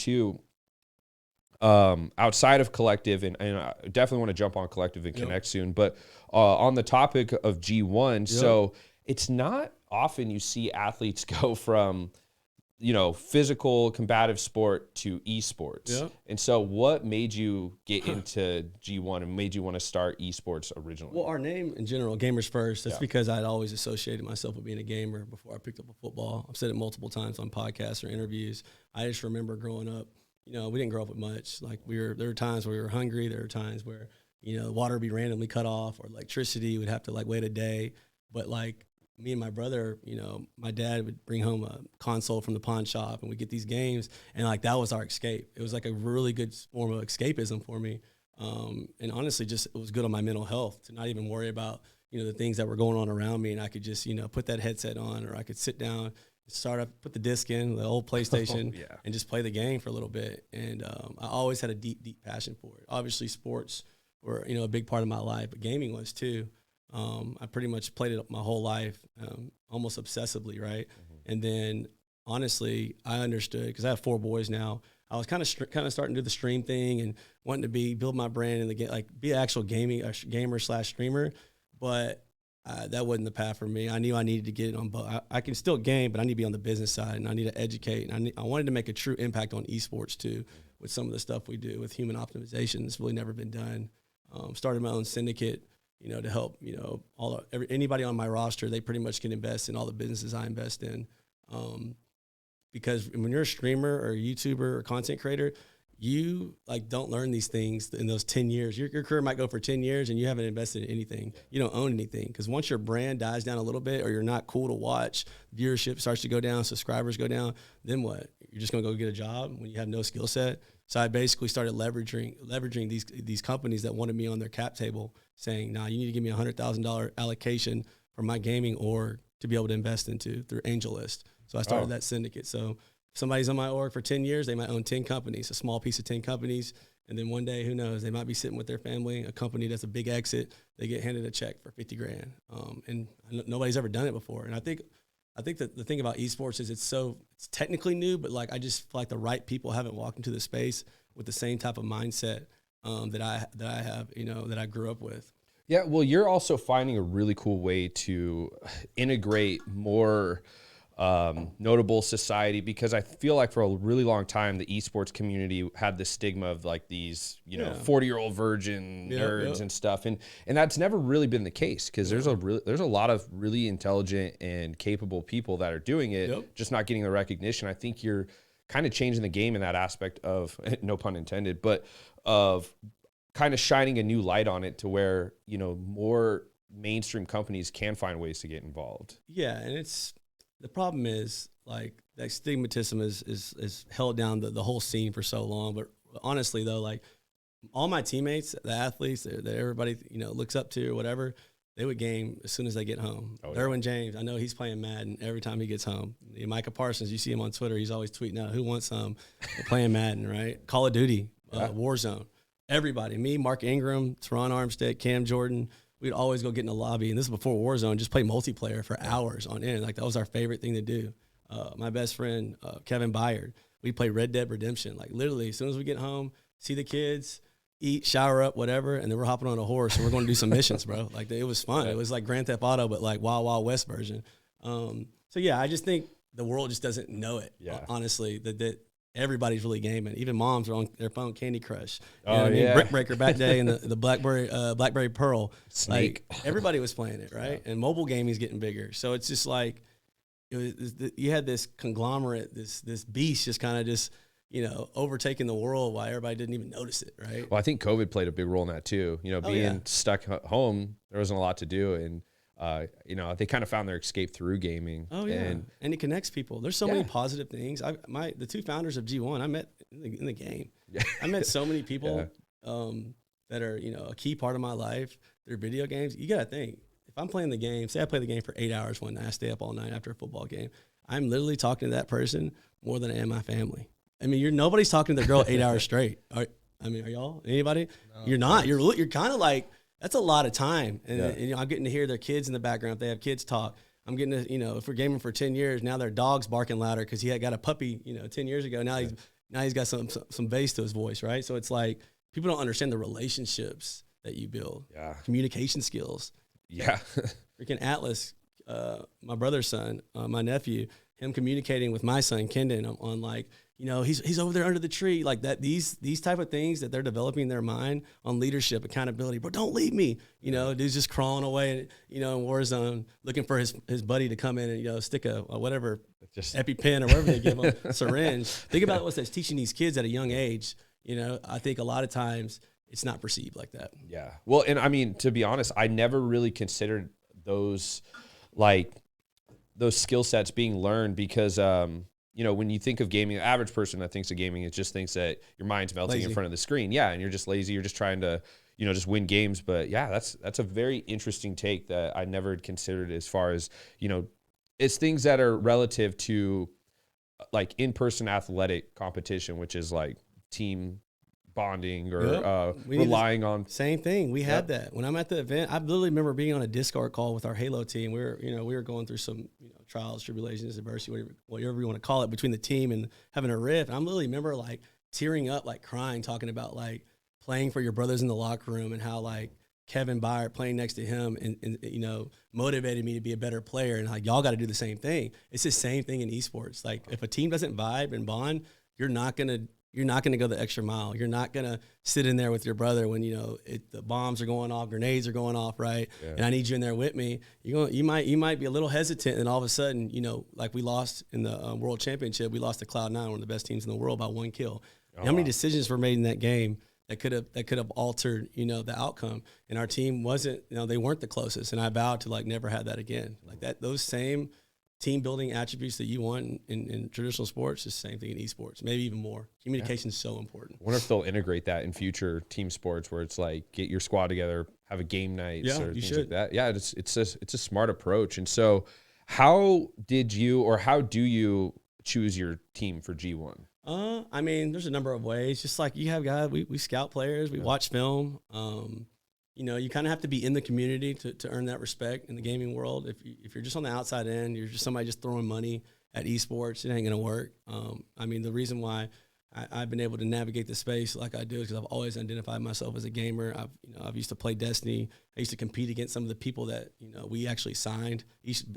too, outside of Kollective, and I definitely want to jump on Kollective and Konect soon, but on the topic of G1, so it's not often you see athletes go from, you know, physical combative sport to esports. Yeah. And so what made you get into G1 and made you want to start esports originally? Well, our name in general, GamersFirst, that's because I'd always associated myself with being a gamer before I picked up a football. I've said it multiple times on podcasts or interviews. I just remember growing up, you know, we didn't grow up with much. Like there were times where we were hungry. There were times where, you know, water would be randomly cut off or electricity would have to like wait a day. But like, me and my brother, you know, my dad would bring home a console from the pawn shop and we'd get these games. And like, that was our escape. It was like a really good form of escapism for me. And honestly, just, it was good on my mental health to not even worry about, you know, the things that were going on around me. And I could just, you know, put that headset on, or I could sit down, start up, put the disc in, the old PlayStation, and just play the game for a little bit. And I always had a deep, deep passion for it. Obviously, sports were, you know, a big part of my life, but gaming was too. I pretty much played it my whole life, almost obsessively, right? And then, honestly, I understood, because I have 4 boys now. I was kind of starting to do the stream thing and wanting to build my brand in the game, like be an actual gamer/streamer. But that wasn't the path for me. I knew I needed to get it on both. I can still game, but I need to be on the business side, and I need to educate. And I wanted to make a true impact on esports too, with some of the stuff we do with human optimization. It's really never been done. Started my own syndicate, you know, to help, you know, anybody on my roster. They pretty much can invest in all the businesses I invest in. Because when you're a streamer or a YouTuber or content creator, you like don't learn these things in those 10 years. Your career might go for 10 years and you haven't invested in anything. You don't own anything, because once your brand dies down a little bit, or you're not cool to watch, viewership starts to go down, subscribers go down, then what? You're just gonna go get a job when you have no skill set. So I basically started leveraging these companies that wanted me on their cap table, saying, "Nah, you need to give me $100,000 allocation for my gaming org to be able to invest into through AngelList." So I started that syndicate. So if somebody's on my org for 10 years, they might own 10 companies, a small piece of 10 companies. And then one day, who knows, they might be sitting with their family, a company that's a big exit, they get handed a check for 50 grand. And nobody's ever done it before. And I think that the thing about esports is it's technically new, but like, I just feel like the right people haven't walked into the space with the same type of mindset that I have, you know, that I grew up with. Yeah, well, you're also finding a really cool way to integrate more notable society, because I feel like for a really long time, the esports community had this stigma of like these, you know, 40-year-old virgin nerds and stuff. And that's never really been the case, because there's a lot of really intelligent and capable people that are doing it, just not getting the recognition. I think you're kind of changing the game in that aspect of, no pun intended, but of kind of shining a new light on it to where, you know, more mainstream companies can find ways to get involved. Yeah, and the problem is, like, that stigmatism is held down the whole scene for so long. But honestly, though, like, all my teammates, the athletes that everybody, you know, looks up to or whatever, they would game as soon as they get home. Derwin James, I know he's playing Madden every time he gets home. Micah Parsons, you see him on Twitter, he's always tweeting out, "Who wants some?" Playing Madden, right? Call of Duty, Warzone. Everybody, me, Mark Ingram, Teron Armstead, Cam Jordan, we'd always go get in the lobby, and this is before Warzone, just play multiplayer for hours on end. Like, that was our favorite thing to do. My best friend, Kevin Byard, we play Red Dead Redemption. Like, literally, as soon as we get home, see the kids, eat, shower up, whatever, and then we're hopping on a horse and we're going to do some missions, bro. Like, it was fun. It was like Grand Theft Auto, but like Wild Wild West version. So yeah, I just think the world just doesn't know it. Honestly, that everybody's really gaming. Even moms are on their phone, Candy Crush. You know what I mean? Brick Breaker back day, and the Blackberry Pearl. Snake. Like, everybody was playing it, right? And mobile gaming is getting bigger. So it's just like, you had this conglomerate, this beast just kind of just, you know, overtaking the world while everybody didn't even notice it, right? Well, I think COVID played a big role in that too. You know, being stuck home, there wasn't a lot to do, and you know, they kind of found their escape through gaming. And it connects people. There's so many positive things. The 2 founders of G1, I met in the game. I met so many people that are, you know, a key part of my life. They're video games. You got to think, if I'm playing the game, say I play the game for 8 hours one night, I stay up all night after a football game, I'm literally talking to that person more than I am my family. I mean, nobody's talking to the girl 8 hours straight. Are y'all? Anybody? No, you're not. You're kind of like, that's a lot of time. And you know, I'm getting to hear their kids in the background. If they have kids talk, I'm getting to, you know, if we're gaming for 10 years, now their dog's barking louder because he had got a puppy, you know, 10 years ago. Now he's now he's got some bass to his voice, right? So it's like people don't understand the relationships that you build. Yeah. Communication skills. Yeah. Freaking Atlas, my brother's son, my nephew, him communicating with my son, Kendon, on like, you know, he's over there under the tree, like that, these type of things that they're developing in their mind on leadership, accountability. Bro, don't leave me. You know, dude's just crawling away, you know, in war zone, looking for his buddy to come in and, you know, stick a whatever, just EpiPen or whatever they give him, syringe. Think about what that's teaching these kids at a young age. You know, I think a lot of times it's not perceived like that. Yeah. Well, and I mean, to be honest, I never really considered those skill sets being learned because, you know, when you think of gaming, the average person that thinks of gaming, it just thinks that your mind's melting in front of the screen. Yeah. And you're just lazy. You're just trying to, you know, just win games. But yeah, that's a very interesting take that I never had considered as far as, you know, it's things that are relative to like in-person athletic competition, which is like team bonding or relying on. Same thing. We had that when I'm at the event. I literally remember being on a Discord call with our Halo team. We were going through some, you know, trials, tribulations, adversity, whatever you want to call it, between the team and having a riff. And I literally remember like tearing up, like crying, talking about like playing for your brothers in the locker room and how like Kevin Byard playing next to him and you know, motivated me to be a better player. And like, y'all got to do the same thing. It's the same thing in esports. Like if a team doesn't vibe and bond, you're not going to go the extra mile. You're not going to sit in there with your brother when, you know, the bombs are going off, grenades are going off, right? Yeah. And I need you in there with me. You might be a little hesitant, and all of a sudden, you know, like we lost in the World Championship, we lost to Cloud9, one of the best teams in the world, by 1 kill. Oh, how many decisions were made in that game that could have altered, you know, the outcome? And our team wasn't, you know, they weren't the closest. And I vowed to like never have that again. Like that, those same team building attributes that you want in traditional sports is the same thing in esports, maybe even more. Communication is so important. I wonder if they'll integrate that in future team sports where it's like get your squad together, have a game night or things like that. Yeah, it's a smart approach. And so how do you choose your team for G1? I mean, there's a number of ways. Just like you have guys, we scout players, we watch film. You know, you kind of have to be in the community to earn that respect in the gaming world. If you're just on the outside end, you're just somebody just throwing money at esports, it ain't going to work. I mean, the reason why I've been able to navigate the space like I do is because I've always identified myself as a gamer. I've used to play Destiny. I used to compete against some of the people that, you know, we actually signed.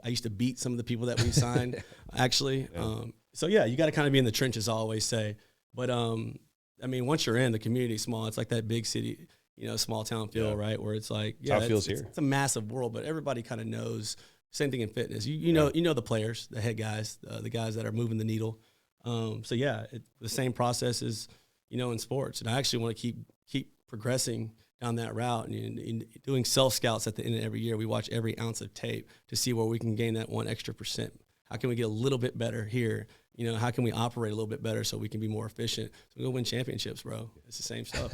I used to beat some of the people that we signed, actually. Yeah. So, yeah, you got to kind of be in the trenches, I always say. But, I mean, once you're in, the community's small. It's like that big city, you know, small town feel, right? Where it's like, how it feels here. It's a massive world, but everybody kind of knows. Same thing in fitness. You know the players, the head guys, the guys that are moving the needle. So yeah, the same process is, you know, in sports. And I actually want to keep progressing down that route and doing self scouts at the end of every year. We watch every ounce of tape to see where we can gain that 1 extra %. How can we get a little bit better here? You know, how can we operate a little bit better so we can be more efficient? So we go win championships, bro. It's the same stuff.